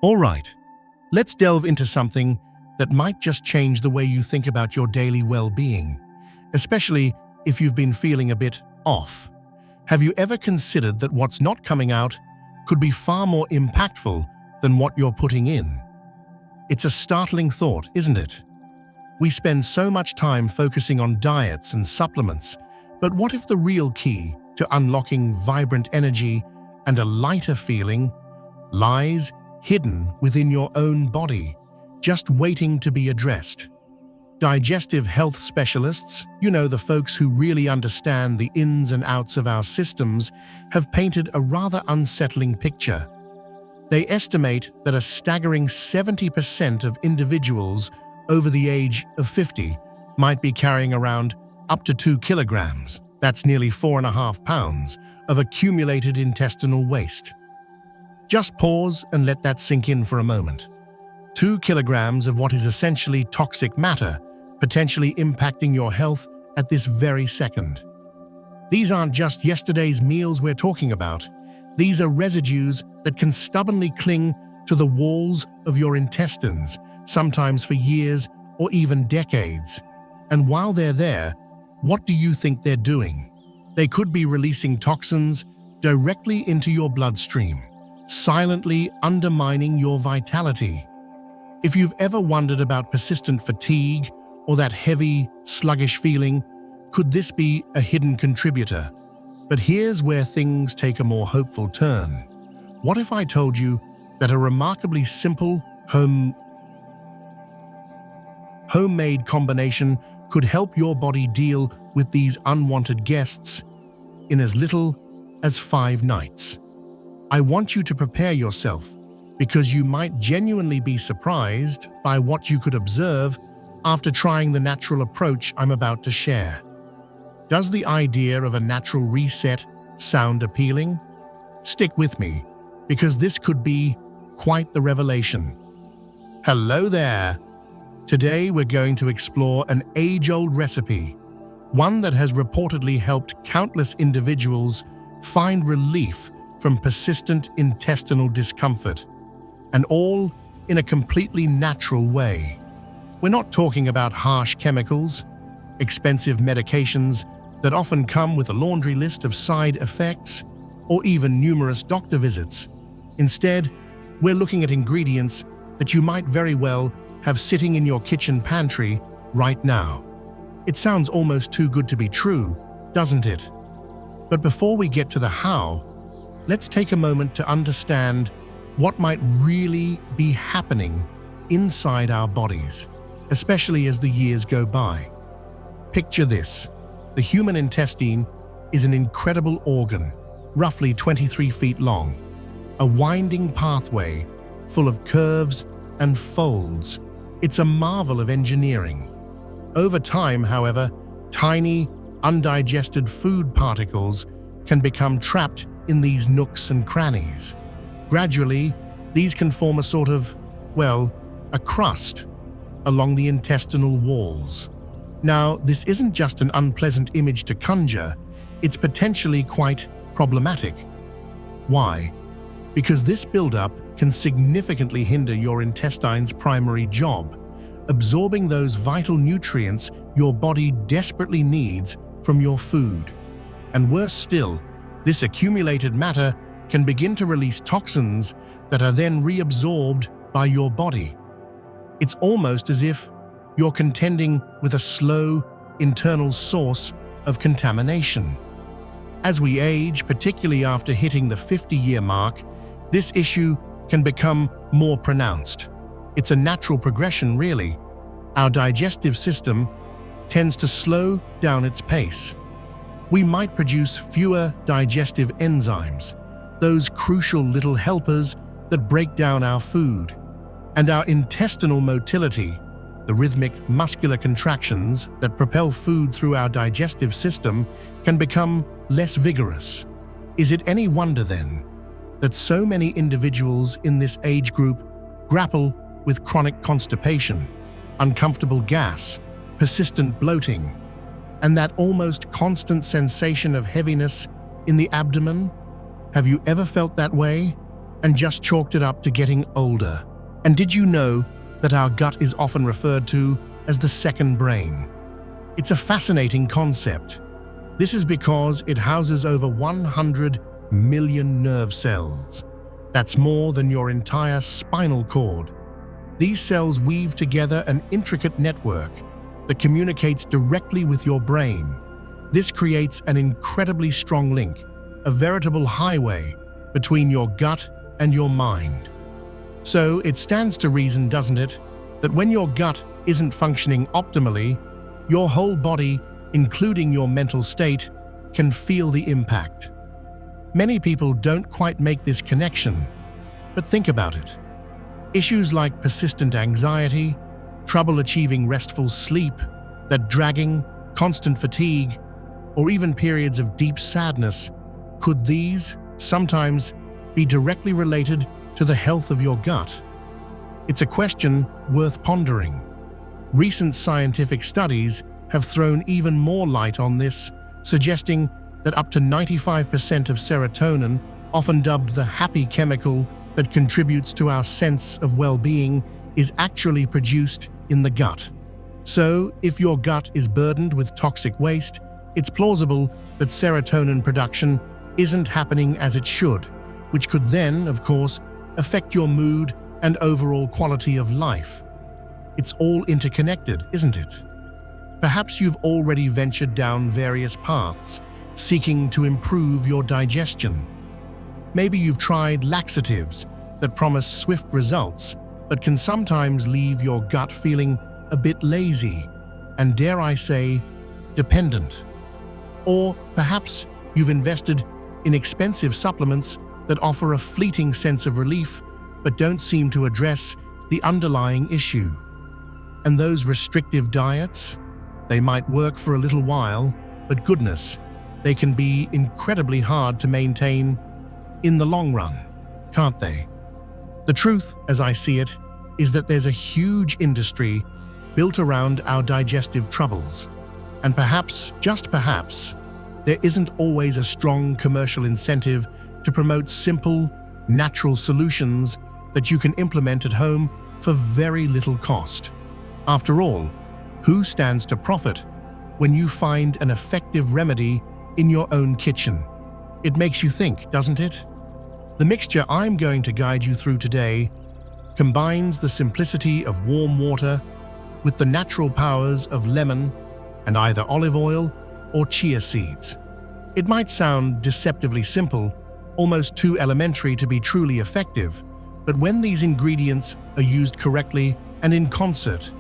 All right, let's delve into something that might just change the way you think about your daily well-being, especially if you've been feeling a bit off. Have you ever considered that what's not coming out could be far more impactful than what you're putting in? It's a startling thought, isn't it? We spend so much time focusing on diets and supplements, but what if the real key to unlocking vibrant energy and a lighter feeling lies hidden within your own body, just waiting to be addressed? Digestive health specialists, the folks who really understand the ins and outs of our systems, have painted a rather unsettling picture. They estimate that a staggering 70% of individuals over the age of 50 might be carrying around up to 2 kilograms, that's nearly 4.5 pounds, of accumulated intestinal waste. Just pause and let that sink in for a moment. 2 kilograms of what is essentially toxic matter, potentially impacting your health at this very second. These aren't just yesterday's meals we're talking about. These are residues that can stubbornly cling to the walls of your intestines, sometimes for years or even decades. And while they're there, what do you think they're doing? They could be releasing toxins directly into your bloodstream, silently undermining your vitality. If you've ever wondered about persistent fatigue or that heavy, sluggish feeling, could this be a hidden contributor? But here's where things take a more hopeful turn. What if I told you that a remarkably simple homemade combination could help your body deal with these unwanted guests in as little as 5 nights? I want you to prepare yourself, because you might genuinely be surprised by what you could observe after trying the natural approach I'm about to share. Does the idea of a natural reset sound appealing? Stick with me, because this could be quite the revelation. Hello there! Today we're going to explore an age-old recipe, one that has reportedly helped countless individuals find relief from persistent intestinal discomfort, and all in a completely natural way. We're not talking about harsh chemicals, expensive medications that often come with a laundry list of side effects, or even numerous doctor visits. Instead, we're looking at ingredients that you might very well have sitting in your kitchen pantry right now. It sounds almost too good to be true, doesn't it? But before we get to the how, let's take a moment to understand what might really be happening inside our bodies, especially as the years go by. Picture this. The human intestine is an incredible organ, roughly 23 feet long, a winding pathway full of curves and folds. It's a marvel of engineering. Over time, however, tiny, undigested food particles can become trapped in these nooks and crannies. Gradually, these can form a sort of, a crust along the intestinal walls. Now, this isn't just an unpleasant image to conjure, it's potentially quite problematic. Why? Because this buildup can significantly hinder your intestine's primary job, absorbing those vital nutrients your body desperately needs from your food. And worse still, this accumulated matter can begin to release toxins that are then reabsorbed by your body. It's almost as if you're contending with a slow, internal source of contamination. As we age, particularly after hitting the 50-year mark, this issue can become more pronounced. It's a natural progression, really. Our digestive system tends to slow down its pace. We might produce fewer digestive enzymes, those crucial little helpers that break down our food. And our intestinal motility, the rhythmic muscular contractions that propel food through our digestive system, can become less vigorous. Is it any wonder, then, that so many individuals in this age group grapple with chronic constipation, uncomfortable gas, persistent bloating, and that almost constant sensation of heaviness in the abdomen? Have you ever felt that way? and just chalked it up to getting older. And did you know that our gut is often referred to as the second brain? It's a fascinating concept. This is because it houses over 100 million nerve cells. That's more than your entire spinal cord. These cells weave together an intricate network that communicates directly with your brain. This creates an incredibly strong link, a veritable highway between your gut and your mind. So it stands to reason, doesn't it, that when your gut isn't functioning optimally, your whole body, including your mental state, can feel the impact. Many people don't quite make this connection, but think about it. Issues like persistent anxiety, trouble achieving restful sleep, that dragging, constant fatigue, or even periods of deep sadness, could these sometimes be directly related to the health of your gut? It's a question worth pondering. Recent scientific studies have thrown even more light on this, suggesting that up to 95% of serotonin, often dubbed the happy chemical that contributes to our sense of well-being, is actually produced in the gut. So, if your gut is burdened with toxic waste, it's plausible that serotonin production isn't happening as it should, which could then, of course, affect your mood and overall quality of life. It's all interconnected, isn't it? Perhaps you've already ventured down various paths, seeking to improve your digestion. Maybe you've tried laxatives that promise swift results, but can sometimes leave your gut feeling a bit lazy and, dare I say, dependent. Or perhaps you've invested in expensive supplements that offer a fleeting sense of relief but don't seem to address the underlying issue. And those restrictive diets? They might work for a little while, but goodness, they can be incredibly hard to maintain in the long run, can't they? The truth, as I see it, is that there's a huge industry built around our digestive troubles. And perhaps, just perhaps, there isn't always a strong commercial incentive to promote simple, natural solutions that you can implement at home for very little cost. After all, who stands to profit when you find an effective remedy in your own kitchen? It makes you think, doesn't it? The mixture I'm going to guide you through today combines the simplicity of warm water with the natural powers of lemon and either olive oil or chia seeds. It might sound deceptively simple, almost too elementary to be truly effective, but when these ingredients are used correctly and in concert,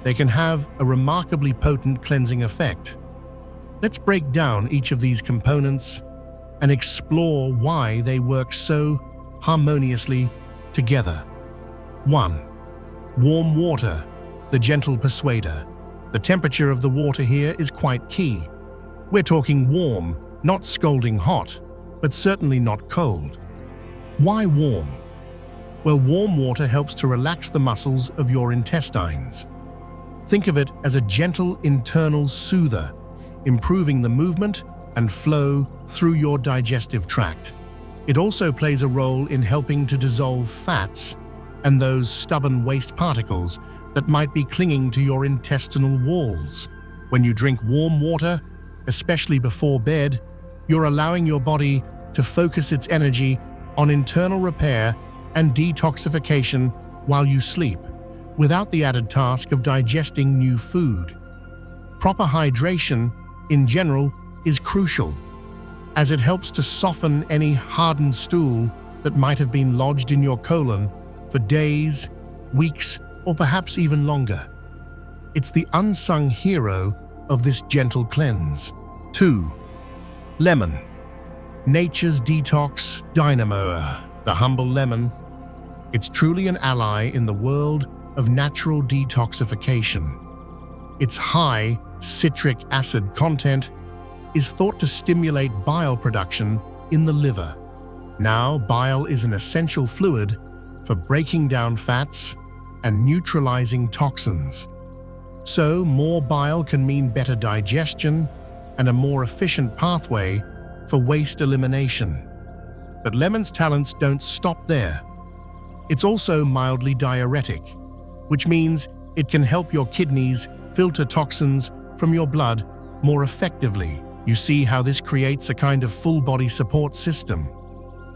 they can have a remarkably potent cleansing effect. Let's break down each of these components and explore why they work so harmoniously together. 1. Warm water, the gentle persuader. The temperature of the water here is quite key. We're talking warm, not scalding hot, but certainly not cold. Why warm? Well, warm water helps to relax the muscles of your intestines. Think of it as a gentle internal soother, improving the movement and flow through your digestive tract. It also plays a role in helping to dissolve fats and those stubborn waste particles that might be clinging to your intestinal walls. When you drink warm water, especially before bed, you're allowing your body to focus its energy on internal repair and detoxification while you sleep, without the added task of digesting new food. Proper hydration, in general, is crucial, as it helps to soften any hardened stool that might have been lodged in your colon for days, weeks, or perhaps even longer. It's the unsung hero of this gentle cleanse. 2. Lemon. Nature's detox dynamo, the humble lemon. It's truly an ally in the world of natural detoxification. Its high citric acid content is thought to stimulate bile production in the liver. Now, bile is an essential fluid for breaking down fats and neutralizing toxins. So, more bile can mean better digestion and a more efficient pathway for waste elimination. But lemon's talents don't stop there. It's also mildly diuretic, which means it can help your kidneys filter toxins from your blood more effectively. You see how this creates a kind of full-body support system.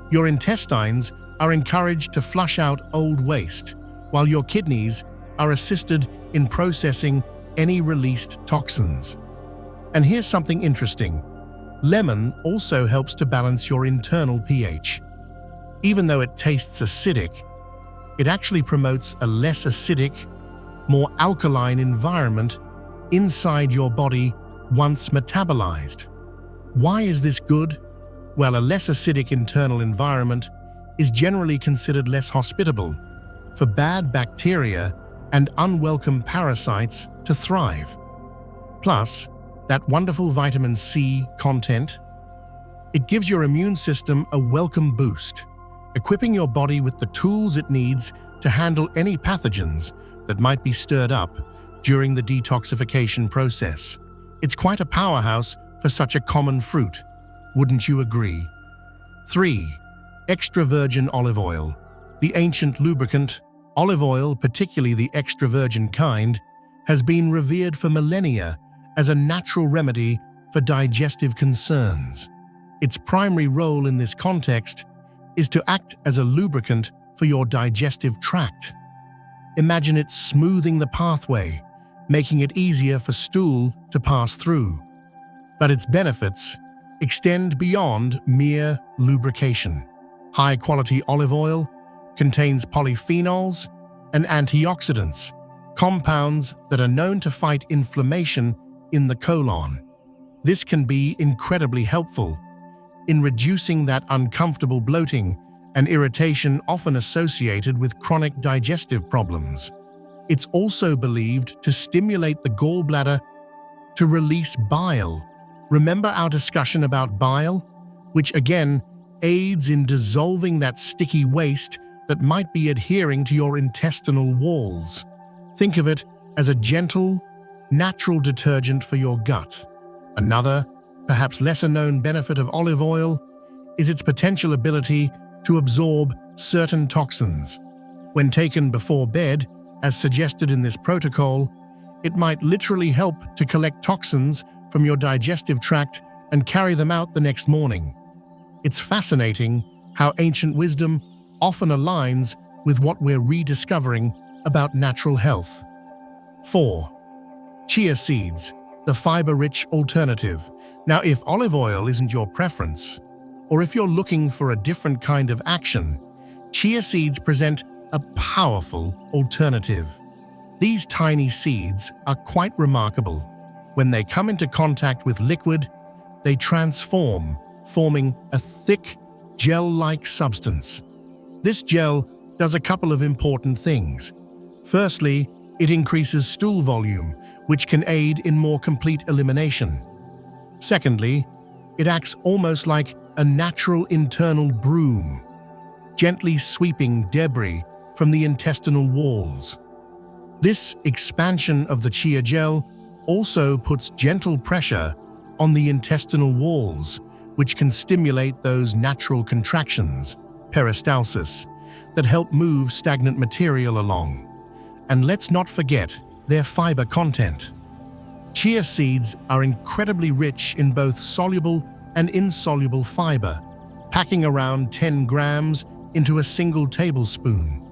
Your intestines are encouraged to flush out old waste, while your kidneys are assisted in processing any released toxins. And here's something interesting. Lemon also helps to balance your internal pH. Even though it tastes acidic, it actually promotes a less acidic, more alkaline environment inside your body once metabolized. Why is this good? Well, a less acidic internal environment is generally considered less hospitable for bad bacteria and unwelcome parasites to thrive. Plus, that wonderful vitamin C content, it gives your immune system a welcome boost, equipping your body with the tools it needs to handle any pathogens that might be stirred up during the detoxification process. It's quite a powerhouse for such a common fruit, wouldn't you agree? 3. Extra virgin olive oil. The ancient lubricant, olive oil, particularly the extra virgin kind, has been revered for millennia as a natural remedy for digestive concerns. Its primary role in this context is to act as a lubricant for your digestive tract. Imagine it smoothing the pathway, making it easier for stool to pass through. But its benefits extend beyond mere lubrication. High-quality olive oil contains polyphenols and antioxidants, compounds that are known to fight inflammation in the colon. This can be incredibly helpful in reducing that uncomfortable bloating and irritation often associated with chronic digestive problems. It's also believed to stimulate the gallbladder to release bile. Remember our discussion about bile, which again aids in dissolving that sticky waste that might be adhering to your intestinal walls. Think of it as a gentle, natural detergent for your gut. Another, perhaps lesser-known benefit of olive oil is its potential ability to absorb certain toxins. When taken before bed, as suggested in this protocol, it might literally help to collect toxins from your digestive tract and carry them out the next morning. It's fascinating how ancient wisdom often aligns with what we're rediscovering about natural health. 4. Chia seeds, the fiber-rich alternative. Now, if olive oil isn't your preference, or if you're looking for a different kind of action, chia seeds present a powerful alternative. These tiny seeds are quite remarkable. When they come into contact with liquid, they transform, forming a thick, gel-like substance. This gel does a couple of important things. Firstly, it increases stool volume, which can aid in more complete elimination. Secondly, it acts almost like a natural internal broom, gently sweeping debris from the intestinal walls. This expansion of the chia gel also puts gentle pressure on the intestinal walls, which can stimulate those natural contractions, peristalsis, that help move stagnant material along. And let's not forget their fiber content. Chia seeds are incredibly rich in both soluble and insoluble fiber, packing around 10 grams into a single tablespoon.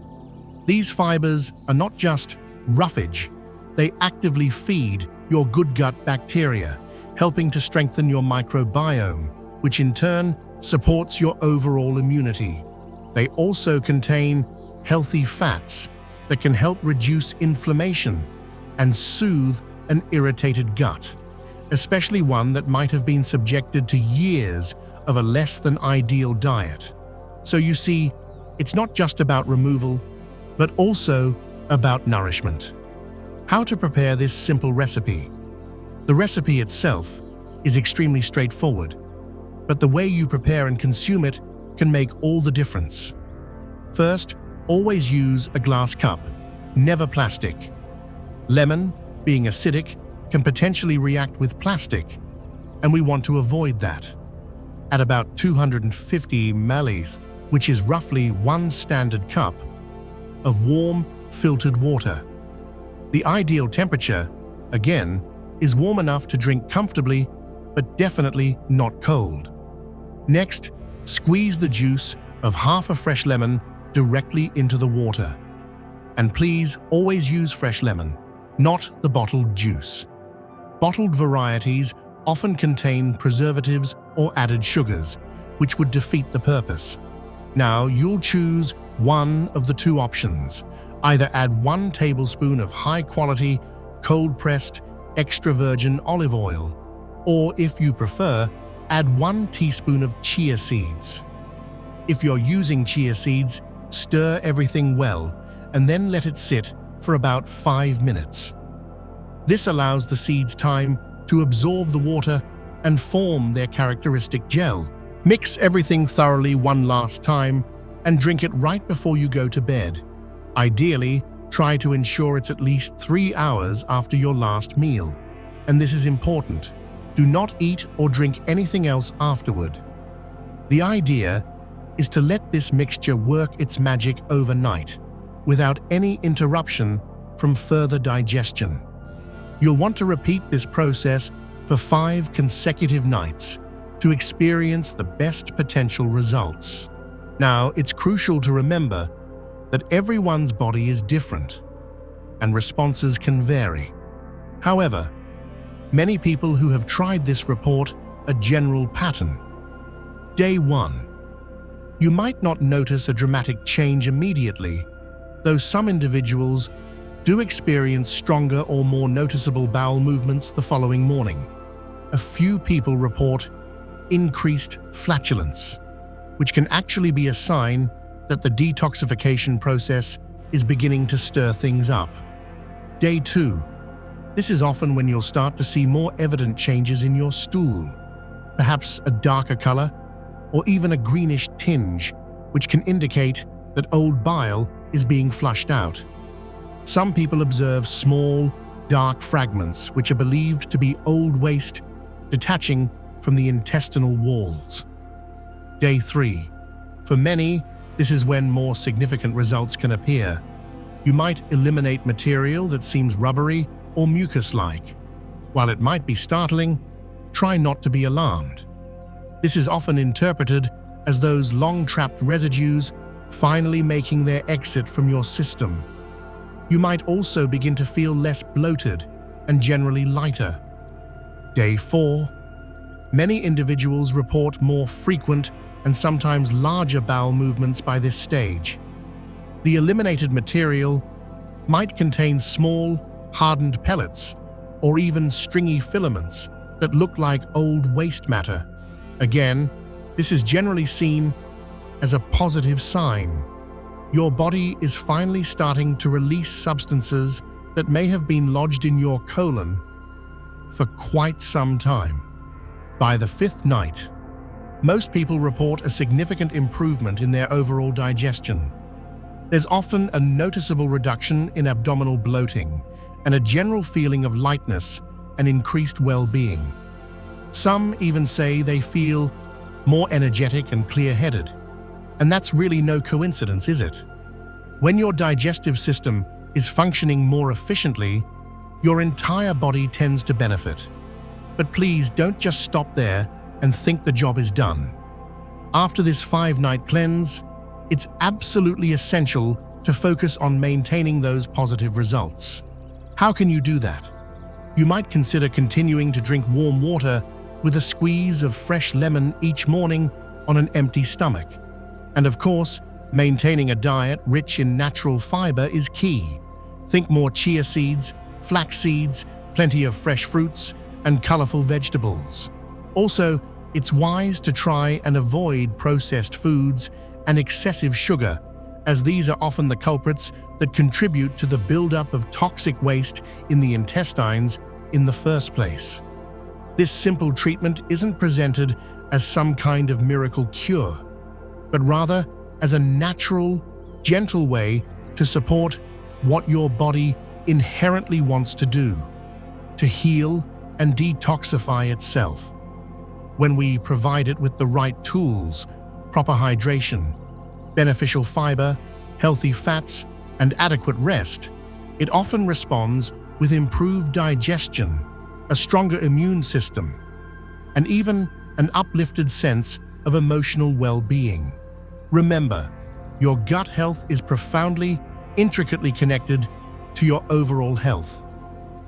These fibers are not just roughage, they actively feed your good gut bacteria, helping to strengthen your microbiome, which in turn supports your overall immunity. They also contain healthy fats that can help reduce inflammation and soothe an irritated gut, especially one that might have been subjected to years of a less than ideal diet. So you see, it's not just about removal, but also about nourishment. How to prepare this simple recipe? The recipe itself is extremely straightforward, but the way you prepare and consume it can make all the difference. First, always use a glass cup, never plastic. Lemon, being acidic, can potentially react with plastic, and we want to avoid that. at about 250 ml, which is roughly 1 standard cup, of warm, filtered water. The ideal temperature, again, is warm enough to drink comfortably, but definitely not cold. Next, squeeze the juice of half a fresh lemon directly into the water. And please always use fresh lemon, not the bottled juice. Bottled varieties often contain preservatives or added sugars, which would defeat the purpose. Now, you'll choose one of the two options. Either add 1 tablespoon of high-quality, cold-pressed, extra virgin olive oil, or if you prefer, add 1 teaspoon of chia seeds. If you're using chia seeds, stir everything well and then let it sit for about 5 minutes. This allows the seeds time to absorb the water and form their characteristic gel. Mix everything thoroughly one last time and drink it right before you go to bed. Ideally, try to ensure it's at least 3 hours after your last meal. And this is important. Do not eat or drink anything else afterward. The idea is to let this mixture work its magic overnight, without any interruption from further digestion. You'll want to repeat this process for 5 consecutive nights to experience the best potential results. Now, it's crucial to remember that everyone's body is different, and responses can vary. However, many people who have tried this report a general pattern. Day 1. You might not notice a dramatic change immediately, though some individuals do experience stronger or more noticeable bowel movements the following morning. A few people report increased flatulence, which can actually be a sign that the detoxification process is beginning to stir things up. Day 2. This is often when you'll start to see more evident changes in your stool, perhaps a darker color or even a greenish tinge, which can indicate that old bile is being flushed out. Some people observe small, dark fragments which are believed to be old waste detaching from the intestinal walls. Day 3. For many, this is when more significant results can appear. You might eliminate material that seems rubbery or mucus-like. While it might be startling, try not to be alarmed. This is often interpreted as those long-trapped residues finally making their exit from your system. You might also begin to feel less bloated and generally lighter. Day 4. Many individuals report more frequent and sometimes larger bowel movements by this stage. The eliminated material might contain small, hardened pellets or even stringy filaments that look like old waste matter. Again, this is generally seen as a positive sign. Your body is finally starting to release substances that may have been lodged in your colon for quite some time. By the 5th night, most people report a significant improvement in their overall digestion. There's often a noticeable reduction in abdominal bloating and a general feeling of lightness and increased well-being. Some even say they feel more energetic and clear-headed. And that's really no coincidence, is it? When your digestive system is functioning more efficiently, your entire body tends to benefit. But please don't just stop there and think the job is done. After this 5-night cleanse, it's absolutely essential to focus on maintaining those positive results. How can you do that? You might consider continuing to drink warm water with a squeeze of fresh lemon each morning on an empty stomach. And of course, maintaining a diet rich in natural fiber is key. Think more chia seeds, flax seeds, plenty of fresh fruits, and colorful vegetables. Also, it's wise to try and avoid processed foods and excessive sugar, as these are often the culprits that contribute to the buildup of toxic waste in the intestines in the first place. This simple treatment isn't presented as some kind of miracle cure, but rather as a natural, gentle way to support what your body inherently wants to do, to heal and detoxify itself. When we provide it with the right tools, proper hydration, beneficial fiber, healthy fats, and adequate rest, it often responds with improved digestion, a stronger immune system, and even an uplifted sense of emotional well-being. Remember, your gut health is profoundly, intricately connected to your overall health.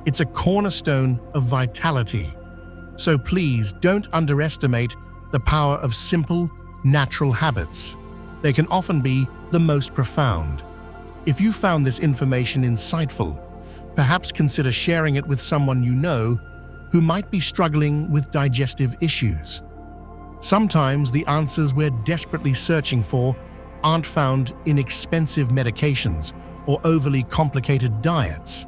It's a cornerstone of vitality. So please don't underestimate the power of simple, natural habits. They can often be the most profound. If you found this information insightful, perhaps consider sharing it with someone you know who might be struggling with digestive issues. Sometimes the answers we're desperately searching for aren't found in expensive medications or overly complicated diets,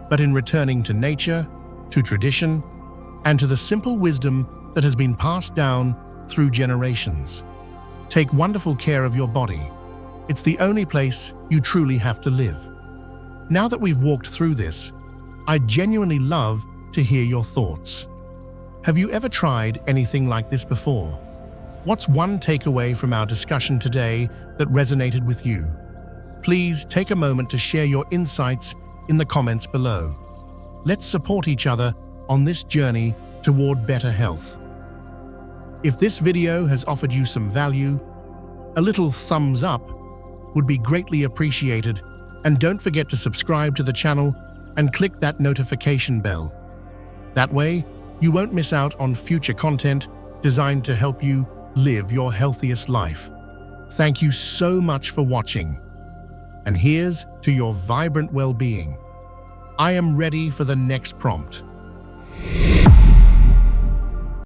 but in returning to nature, to tradition, and to the simple wisdom that has been passed down through generations. Take wonderful care of your body. It's the only place you truly have to live. Now that we've walked through this, I'd genuinely love to hear your thoughts. Have you ever tried anything like this before? What's one takeaway from our discussion today that resonated with you? Please take a moment to share your insights in the comments below. Let's support each other on this journey toward better health. If this video has offered you some value, a little thumbs up would be greatly appreciated, and don't forget to subscribe to the channel and click that notification bell. That way, you won't miss out on future content designed to help you live your healthiest life. Thank you so much for watching. And here's to your vibrant well-being. I am ready for the next prompt.